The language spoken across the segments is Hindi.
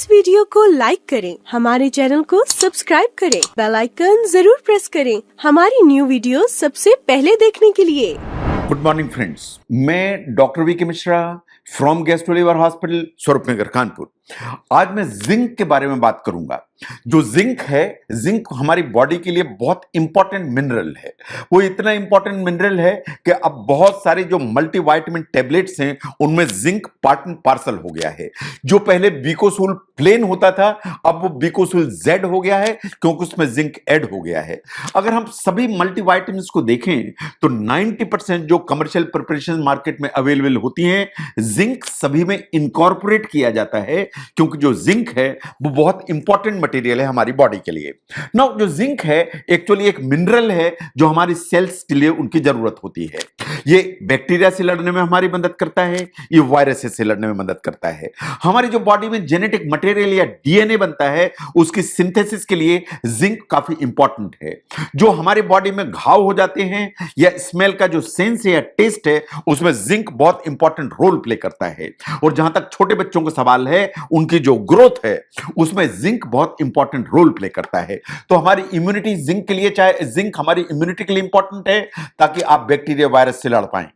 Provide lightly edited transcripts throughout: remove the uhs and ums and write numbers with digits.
इस वीडियो को लाइक करें, हमारे चैनल को सब्सक्राइब करें, बेल आइकन जरूर प्रेस करें हमारी न्यू वीडियो सबसे पहले देखने के लिए। गुड मॉर्निंग फ्रेंड्स, मैं doctor V K Mishra from gastro hospital Swaroopnagar Kanpur. आज मैं जिंक के बारे में बात करूंगा। जो जिंक है, जिंक हमारी बॉडी के लिए बहुत इंपॉर्टेंट मिनरल है। वो इतना इंपॉर्टेंट मिनरल है कि अब बहुत सारे जो मल्टीविटामिन टेबलेट्स हैं उनमें जिंक पार्ट एंड पार्सल हो गया है। जो पहले बीकोसूल प्लेन होता था, अब वो बीकोसूल जेड हो गया है क्योंकि उसमें जिंक ऐड हो गया है। अगर हम सभी मल्टीविटामिन्स को देखें तो 90% जो कमर्शियल प्रिपरेशन मार्केट में अवेलेबल होती हैं, जिंक सभी में इनकॉर्पोरेट किया जाता है क्योंकि जो जिंक है वो बहुत इंपॉर्टेंट मटेरियल है हमारी बॉडी के लिए। नाउ जो जिंक है एक्चुअली एक मिनरल है जो हमारी सेल्स के लिए उनकी जरूरत होती है। ये बैक्टीरिया से लड़ने में हमारी मदद करता है, ये वायरस से लड़ने में मदद करता है। हमारी जो बॉडी में जेनेटिक मटेरियल या डीएनए बनता है उसकी सिंथेसिस के लिए जिंक काफी इंपॉर्टेंट है। जो हमारी बॉडी में घाव हो जाते हैं या स्मेल का जो सेंस है या टेस्ट है उसमें जिंक बहुत इंपॉर्टेंट रोल प्ले करता है। और जहां तक छोटे बच्चों का सवाल है, उनकी जो ग्रोथ है उसमें जिंक बहुत इंपॉर्टेंट रोल प्ले करता है। तो हमारी इम्यूनिटी जिंक के लिए, चाहे जिंक हमारी इम्यूनिटी के लिए इंपॉर्टेंट है ताकि आप बैक्टीरिया वायरस से लड़ पाएं।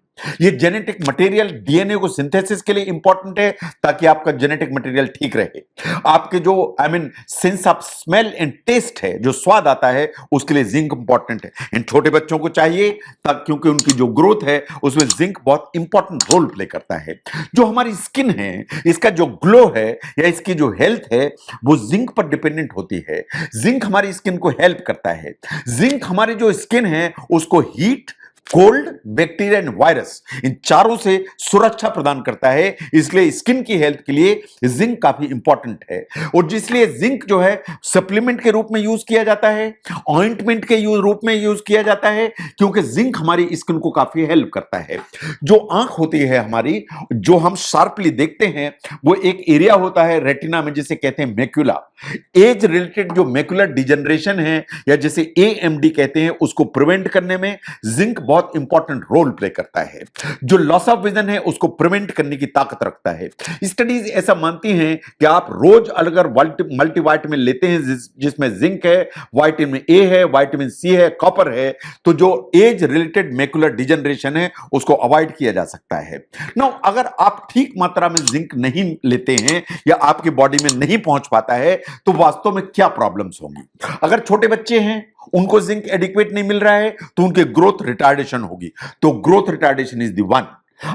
ये जेनेटिक मटेरियल डीएनए को सिंथेसिस के लिए इंपॉर्टेंट है ताकि आपका जेनेटिक मटेरियल ठीक रहे। आपके जो sense of smell and taste है, जो स्वाद आता है, उसके लिए जिंक इंपॉर्टेंट है। इन छोटे बच्चों को चाहिए क्योंकि उनकी जो ग्रोथ है उसमें जिंक बहुत इंपॉर्टेंट रोल प्ले करता है। जो हमारी स्किन है, इसका जो ग्लो है या इसकी जो हेल्थ है वो जिंक पर डिपेंडेंट होती है। जिंक हमारी स्किन को हेल्प करता है। जिंक हमारी जो स्किन है उसको heat, cold, bacteria and virus, इन चारों से सुरक्षा प्रदान करता है। इसलिए स्किन की हेल्थ के लिए जिंक काफी इंपॉर्टेंट है। और जिसलिए जिंक जो है सप्लीमेंट के रूप में यूज किया जाता है, ऑइंटमेंट के रूप में यूज किया जाता है, क्योंकि जिंक हमारी स्किन को काफी हेल्प करता है। जो आंख होती है हमारी, जो हम शार्पली देखते हैं, वो एक एरिया होता है रेटिना में जिसे कहते हैं मैक्यूला। एज रिलेटेड जो मैक्यूलर डिजेनरेशन है या जिसे एएमडी कहते हैं, उसको प्रिवेंट करने में जिंक बहुत इंपॉर्टेंट रोल प्ले करता है। जो लॉस ऑफ विजन है उसको प्रिवेंट करने की ताकत रखता है। स्टडीज ऐसा मानती हैं कि आप रोज अगर मल्टीविटामिन लेते हैं जिसमें जिंक है, विटामिन ए है, विटामिन सी है, कॉपर है, तो जो एज रिलेटेड मैक्यूलर डिजेनरेशन है उसको अवॉइड किया जा सकता है। नाउ अगर आप ठीक मात्रा में जिंक नहीं लेते हैं या आपकी बॉडी में नहीं पहुंच पाता है तो वास्तव में क्या प्रॉब्लम्स होंगी। अगर छोटे बच्चे हैं, उनको जिंक एडिक्वेट नहीं मिल रहा है तो उनके ग्रोथ रिटार्डेशन होगी। तो growth retardation is the one.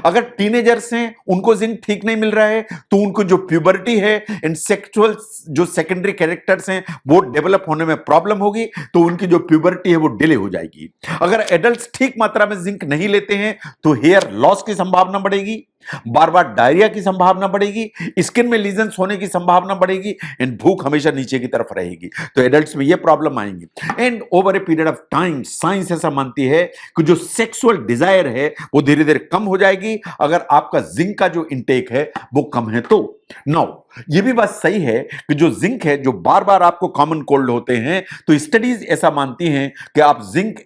अगर टीनेजर्स हैं, उनको जिंक ठीक नहीं मिल रहा है तो उनको जो प्यूबर्टी है एंड सेक्सुअल जो सेकेंडरी कैरेक्टर्स हैं वो डेवलप होने में प्रॉब्लम होगी, तो उनकी जो प्यूबर्टी है वो डिले हो जाएगी। अगर एडल्ट्स ठीक मात्रा में जिंक नहीं लेते हैं तो हेयर लॉस की संभावना बढ़ेगी, बार बार डायरिया की संभावना बढ़ेगी, स्किन में लीजन्स होने की संभावना बढ़ेगी एंड भूख हमेशा नीचे की तरफ रहेगी। तो एडल्ट्स में ये प्रॉब्लम आएंगी। And over a period of time science ऐसा मानती है कि जो सेक्सुअल डिजायर है वो धीरे धीरे कम हो जाएगी अगर आपका जिंक का जो इंटेक है वो कम है तो। नाउ ये भी बात सही है कि जो जिंक है, जो बार बार आपको कॉमन कोल्ड होते हैं, तो स्टडीज ऐसा मानती हैं कि आप जिंक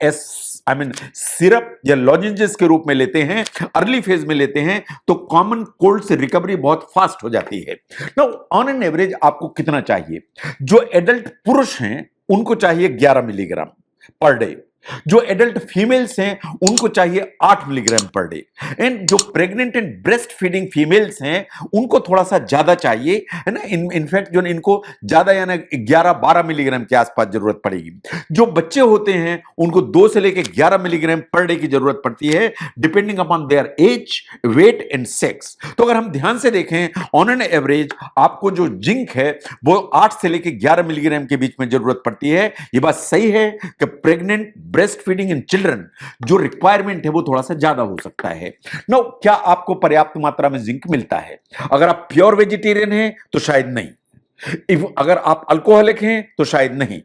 सिरप या लॉजेंजेस के रूप में लेते हैं, अर्ली फेज में लेते हैं, तो कॉमन कोल्ड से रिकवरी बहुत फास्ट हो जाती है। नाउ ऑन एन एवरेज आपको कितना चाहिए? जो एडल्ट पुरुष हैं उनको चाहिए 11 मिलीग्राम पर डे। जो एडल्ट फीमेल्स हैं उनको चाहिए 8 मिलीग्राम पर डे। एंड जो pregnant and breast feeding females हैं उनको थोड़ा सा ज्यादा चाहिए, है ना। इनफैक्ट जो इनको ज्यादा यानी 11-12 मिलीग्राम के आसपास जरूरत पड़ेगी। जो बच्चे होते हैं उनको 2 से लेकर 11 मिलीग्राम पर डे की जरूरत पड़ती है, depending upon their age, weight and sex. तो अगर हम ध्यान से देखें, ऑन एन एवरेज आपको जो जिंक है वो 8 से लेकर 11 मिलीग्राम के बीच में जरूरत पड़ती है। ये बात सही है कि pregnant, breast feeding in children जो रिक्वायरमेंट है वो थोड़ा सा ज्यादा हो सकता है। नो, क्या आपको पर्याप्त मात्रा में जिंक मिलता है? अगर आप प्योर वेजिटेरियन हैं तो शायद नहीं। अगर आप अल्कोहलिक हैं तो शायद नहीं।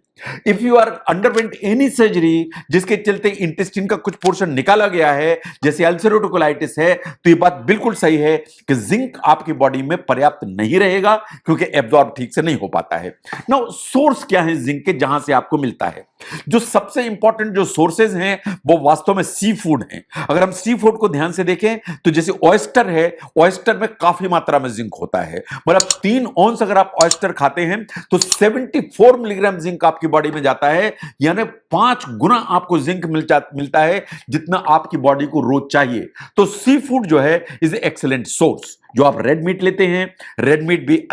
If you are underwent any surgery जिसके चलते इंटेस्टाइन का कुछ पोर्शन निकाला गया है, जैसे अल्सरेटिव कोलाइटिस है, तो ये बात बिल्कुल सही है कि जिंक आपकी बॉडी में पर्याप्त नहीं रहेगा क्योंकि एब्जॉर्ब ठीक से नहीं हो पाता है। नाउ सोर्स क्या है जिंक के जहां से आपको मिलता है? जो सबसे इंपॉर्टेंट जो सोर्सेज हैं वो वास्तव में सी फूड हैं। अगर हम सी फूड को ध्यान से देखें तो जैसे ऑयस्टर है, ऑयस्टर में काफी मात्रा में जिंक होता है। मतलब 3 औंस अगर आप ऑयस्टर खाते हैं तो 74 मिलीग्राम जिंक आपकी बॉडी में जाता है, यानी 5 गुना आपको जिंक मिलता है जितना आपकी बॉडी को रोज चाहिए। तो सी फूड जो है इज एक्सीलेंट सोर्स। जो आप रेड मीट लेते हैं, रेड मीट भी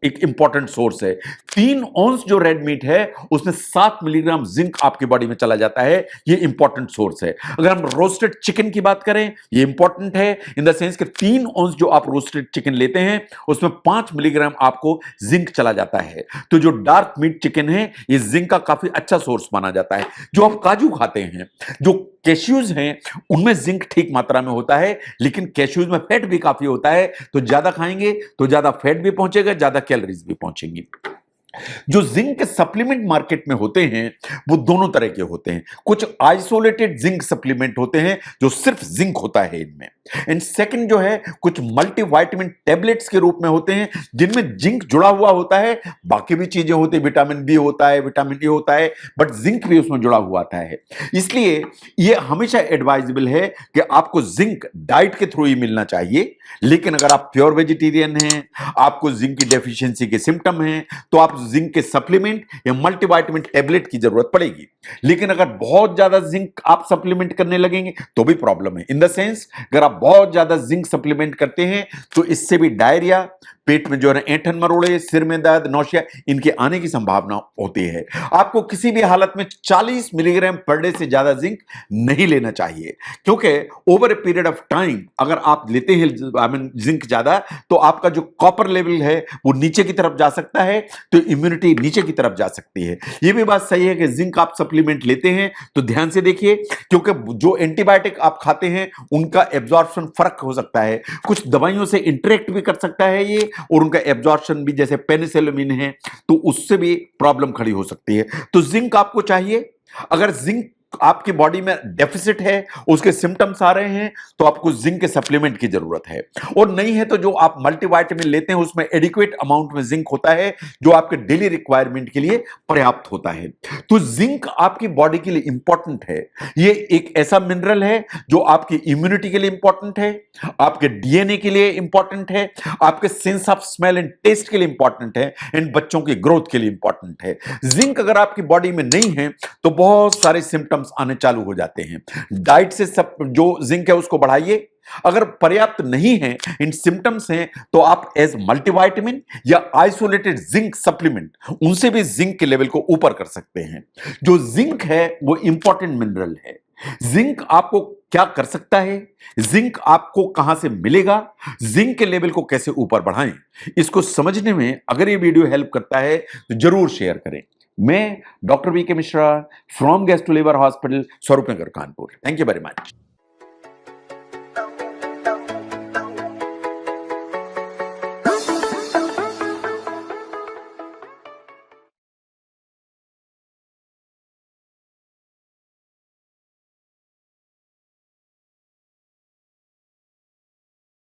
एक इंपॉर्टेंट सोर्स है। 3 औंस जो रेड मीट है उसमें 7 मिलीग्राम जिंक आपकी बॉडी में चला जाता है, ये इंपॉर्टेंट सोर्स है। अगर हम रोस्टेड चिकन की बात करें, ये इंपॉर्टेंट है इन द सेंस कि 3 औंस जो आप रोस्टेड चिकन लेते हैं उसमें 5 मिलीग्राम आपको जिंक चला जाता है। तो जो डार्क मीट चिकन है ये जिंक का काफी अच्छा सोर्स माना जाता है। जो आप काजू खाते हैं, जो कैश्यूज हैं, उनमें जिंक ठीक मात्रा में होता है, लेकिन कैश्यूज में फैट भी काफी होता है, तो ज्यादा खाएंगे तो ज्यादा फैट भी पहुंचेगा, ज्यादा कैलोरीज भी पहुंचेंगी। जो जिंक के सप्लीमेंट मार्केट में होते हैं वो दोनों तरह के होते हैं। कुछ आइसोलेटेड जिंक सप्लीमेंट होते हैं जो सिर्फ जिंक होता है इनमें, एंड सेकंड जो है कुछ मल्टीविटामिन टैबलेट्स के रूप में होते हैं जिनमें जिंक जुड़ा हुआ होता है, बाकी भी चीजें होती है, विटामिन बी होता है, विटामिन ए होता है, बट जिंक भी उसमें जुड़ा हुआ आता है। इसलिए यह हमेशा एडवाइजेबल है कि आपको जिंक डाइट के थ्रू ही मिलना चाहिए। लेकिन अगर आप प्योर वेजिटेरियन हैं, आपको जिंक की डेफिशिएंसी के सिम्टम हैं, तो आप जिंक के सप्लीमेंट या मल्टीविटामिन टैबलेट की जरूरत पड़ेगी। लेकिन अगर बहुत ज्यादा जिंक आप सप्लीमेंट करने लगेंगे तो भी प्रॉब्लम है। इन द सेंस अगर आप बहुत ज्यादा जिंक सप्लीमेंट करते हैं तो इससे भी डायरिया, पेट में जो है ऐंठन मरोड़े, सिर में दर्द, नौशिया, इनके आने की संभावना होती है। आपको किसी भी हालत में 40 मिलीग्राम पर डे से ज्यादा जिंक नहीं लेना चाहिए, क्योंकि over a period of time अगर आप लेते हैं जिंक ज्यादा तो आपका जो कॉपर लेवल है वो नीचे की तरफ जा सकता है, तो इम्यूनिटी नीचे की तरफ जा सकती है। यह भी बात सही है कि जिंक आप सप्लीमेंट लेते हैं तो ध्यान से देखिए, क्योंकि जो एंटीबायोटिक आप खाते हैं उनका एब्जॉर्प्शन फर्क हो सकता है, कुछ दवाइयों से इंटरेक्ट भी कर सकता है ये, और उनका एब्जॉर्प्शन भी, जैसे पेनिसिलिन है तो उससे भी प्रॉब्लम खड़ी हो सकती है। तो जिंक आपको चाहिए। अगर जिंक आपकी बॉडी में डेफिसिट है, उसके सिम्टम्स आ रहे हैं, तो आपको जिंक के सप्लीमेंट की जरूरत है। और नहीं है तो जो आप मल्टीविटामिन लेते हैं उसमें एडिक्वेट अमाउंट में जिंक होता है जो आपके डेली रिक्वायरमेंट के लिए पर्याप्त होता है। तो जिंक आपकी बॉडी के लिए इंपॉर्टेंट है। ये एक ऐसा मिनरल है जो आपकी इम्यूनिटी के लिए इंपॉर्टेंट है, आपके डीएनए के लिए इंपॉर्टेंट है, आपके sense of smell and taste के लिए इंपॉर्टेंट है, एंड बच्चों की ग्रोथ के लिए इंपॉर्टेंट है। जिंक अगर आपकी बॉडी में नहीं है तो बहुत सारे सिम्टम्स आने चालू हो जाते हैं। डाइट से सब जो जिंक है उसको बढ़ाइए। अगर पर्याप्त नहीं है, इन सिम्टम्स हैं, तो आप एज मल्टीविटामिन या आइसोलेटेड जिंक सप्लीमेंट उनसे भी जिंक के लेवल को ऊपर कर सकते हैं। जो जिंक है वो इंपॉर्टेंट मिनरल है। जिंक आपको क्या कर सकता है, जिंक आपको कहां से मिलेगा, जिंक के लेवल को कैसे ऊपर बढ़ाएं, इसको समझने में अगर ये वीडियो हेल्प करता है तो जरूर शेयर करें। मैं doctor V K Mishra from gastro liver hospital, Swaroopnagar, Kanpur. Thank you very much.